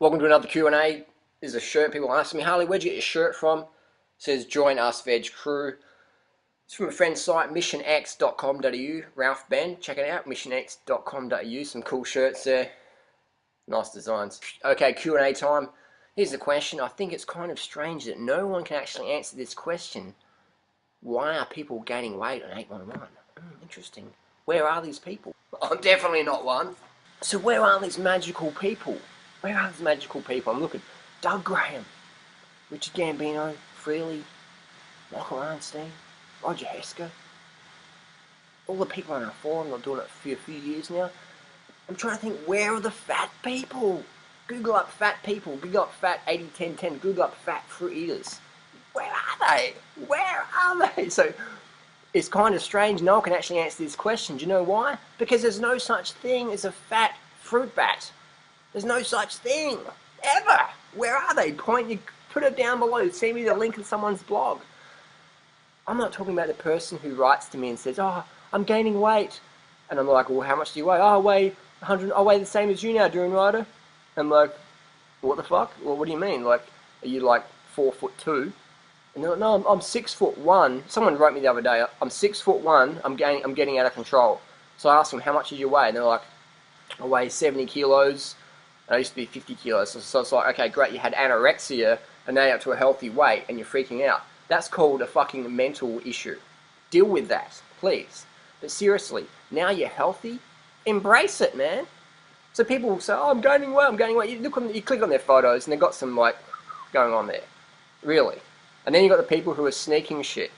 Welcome to another Q&A. This is a shirt. People ask me, Harley, where'd you get your shirt from? It says Join Us Veg Crew. It's from a friend's site, missionx.com.au. Ralph Ben, check it out, missionx.com.au. Some cool shirts there. Nice designs. Okay, Q&A time. Here's the question. I think it's kind of strange that no one can actually answer this question. Why are people gaining weight on 811? Interesting. Where are these people? I'm definitely not one. So where are these magical people? Where are these magical people? I'm looking. Doug Graham, Richard Gambino, Freely, Michael Arnstein, Roger Hesker. All the people on our forum, I'm doing it for a few years now. I'm trying to think, where are the fat people? Google up fat people. Google up fat 80-10-10. Google up fat fruit eaters. Where are they? Where are they? So it's kind of strange. No one can actually answer this question. Do you know why? Because there's no such thing as a fat fruit bat. There's no such thing. Ever. Where are they? Put it down below. Send me the link in someone's blog. I'm not talking about the person who writes to me and says, oh, I'm gaining weight. And I'm like, well, how much do you weigh? Oh, I weigh 100. I weigh the same as you now, Dream Rider. I'm like, what the fuck? Well, what do you mean? Like, are you like 4'2"? And they're like, no, I'm 6'1". Someone wrote me the other day, I'm 6'1". I'm getting out of control. So I asked them, how much did you weigh? And they're like, I weigh 70 kilos. I used to be 50 kilos. So it's like, okay, great, you had anorexia, and now you're up to a healthy weight, and you're freaking out. That's called a fucking mental issue. Deal with that, please. But seriously, now you're healthy, embrace it, man. So people will say, oh, I'm gaining weight, I'm gaining weight. You click on their photos, and they've got some, like, going on there. Really. And then you've got the people who are sneaking shit.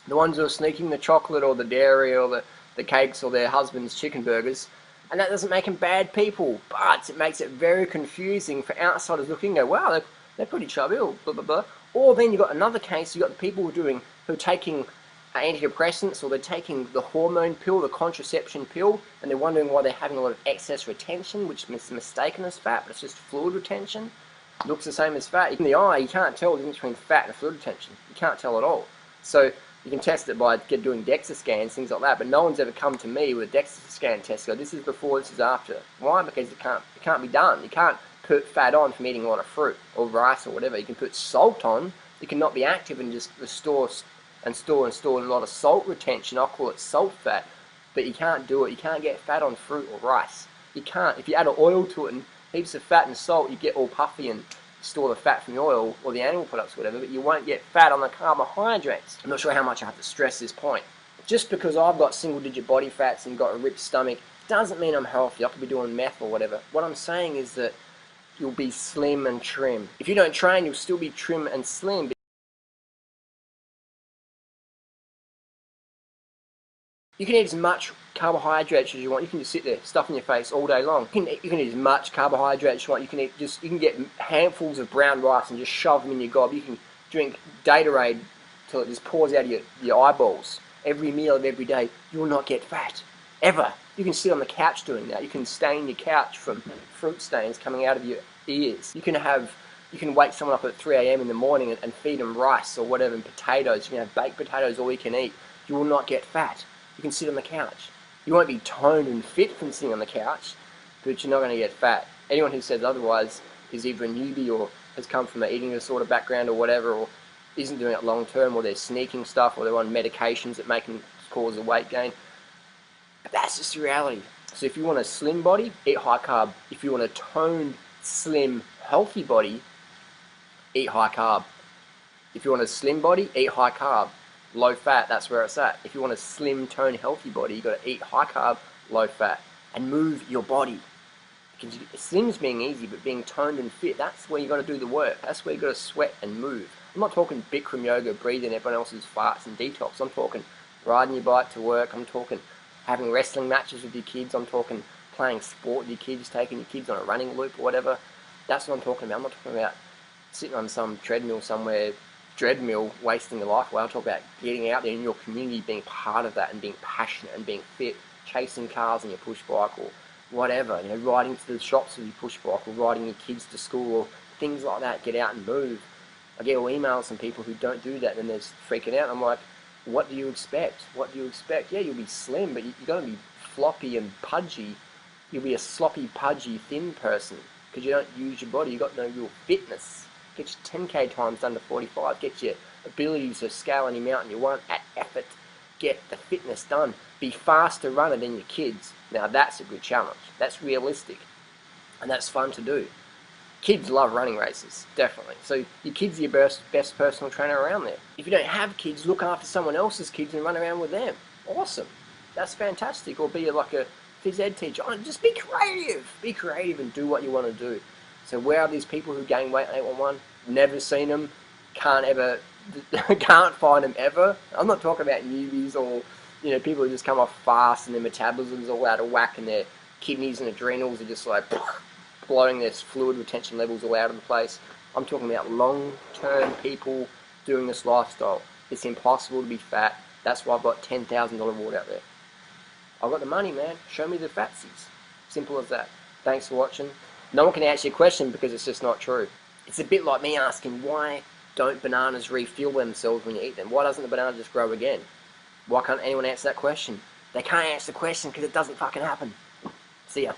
The ones who are sneaking the chocolate or the dairy or the cakes or their husband's chicken burgers. And that doesn't make them bad people, but it makes it very confusing for outsiders looking and go, wow, they're pretty chubby, or blah, blah, blah. Or then you've got another case, you've got the people who are taking antidepressants, or they're taking the hormone pill, the contraception pill, and they're wondering why they're having a lot of excess retention, which is mistaken as fat, but it's just fluid retention. It looks the same as fat. In the eye, you can't tell the difference between fat and fluid retention. You can't tell at all. So you can test it by doing DEXA scans, things like that, but no one's ever come to me with a DEXA scan test. Go, this is before, this is after. Why? Because it can't be done. You can't put fat on from eating a lot of fruit or rice or whatever. You can put salt on. You cannot be active and just store a lot of salt retention. I'll call it salt fat, but you can't do it. You can't get fat on fruit or rice. You can't. If you add oil to it and heaps of fat and salt, you get all puffy and store the fat from the oil or the animal products, whatever, but you won't get fat on the carbohydrates. I'm not sure how much I have to stress this point. Just because I've got single-digit body fats and got a ripped stomach doesn't mean I'm healthy. I could be doing meth or whatever. What I'm saying is that you'll be slim and trim. If you don't train, you'll still be trim and slim. You can eat as much carbohydrates as you want. You can just sit there, stuffing your face all day long. You can eat as much carbohydrates as you want. You can get handfuls of brown rice and just shove them in your gob. You can drink Gatorade till it just pours out of your eyeballs. Every meal of every day, you will not get fat. Ever. You can sit on the couch doing that. You can stain your couch from fruit stains coming out of your ears. You can wake someone up at 3 a.m. in the morning and feed them rice or whatever and potatoes. You can have baked potatoes all you can eat. You will not get fat. You can sit on the couch. You won't be toned and fit from sitting on the couch, but you're not going to get fat. Anyone who says otherwise is either a newbie or has come from an eating disorder background or whatever, or isn't doing it long term, or they're sneaking stuff, or they're on medications that cause a weight gain. But that's just the reality. So if you want a slim body, eat high carb. If you want a toned, slim, healthy body, eat high carb. If you want a slim body, eat high carb. Low fat, that's where it's at. If you want a slim, toned, healthy body, you've got to eat high carb, low fat, and move your body. Slim's being easy, but being toned and fit, that's where you've got to do the work. That's where you've got to sweat and move. I'm not talking Bikram yoga, breathing everyone else's farts and detox. I'm talking riding your bike to work. I'm talking having wrestling matches with your kids. I'm talking playing sport with your kids, taking your kids on a running loop or whatever. That's what I'm talking about. I'm not talking about sitting on some treadmill somewhere, wasting your life away. I'll talk about getting out there in your community, being part of that and being passionate and being fit, chasing cars in your push bike or whatever, riding to the shops with your push bike or riding your kids to school or things like that. Get out and move. I get all emails from people who don't do that and they're freaking out. I'm like, what do you expect? What do you expect? Yeah, you'll be slim, but you're going to be floppy and pudgy. You'll be a sloppy, pudgy, thin person. because you don't use your body. You've got no real fitness. Get your 10k times under 45. Get your abilities to scale any mountain you want at effort. Get the fitness done. Be faster runner than your kids. Now that's a good challenge. That's realistic. And that's fun to do. Kids love running races, definitely. So your kid's your best personal trainer around there. If you don't have kids, look after someone else's kids and run around with them. Awesome. That's fantastic. Or be like a phys ed teacher. Just be creative. Be creative and do what you want to do. So where are these people who gain weight 811? Never seen them. Can't find them ever. I'm not talking about newbies or people who just come off fast and their metabolism's all out of whack and their kidneys and adrenals are just like blowing their fluid retention levels all out of the place. I'm talking about long-term people doing this lifestyle. It's impossible to be fat. That's why I've got $10,000 ward out there. I've got the money, man. Show me the fatsies. Simple as that. Thanks for watching. No one can answer your question because it's just not true. It's a bit like me asking, why don't bananas refuel themselves when you eat them? Why doesn't the banana just grow again? Why can't anyone answer that question? They can't answer the question because it doesn't fucking happen. See ya.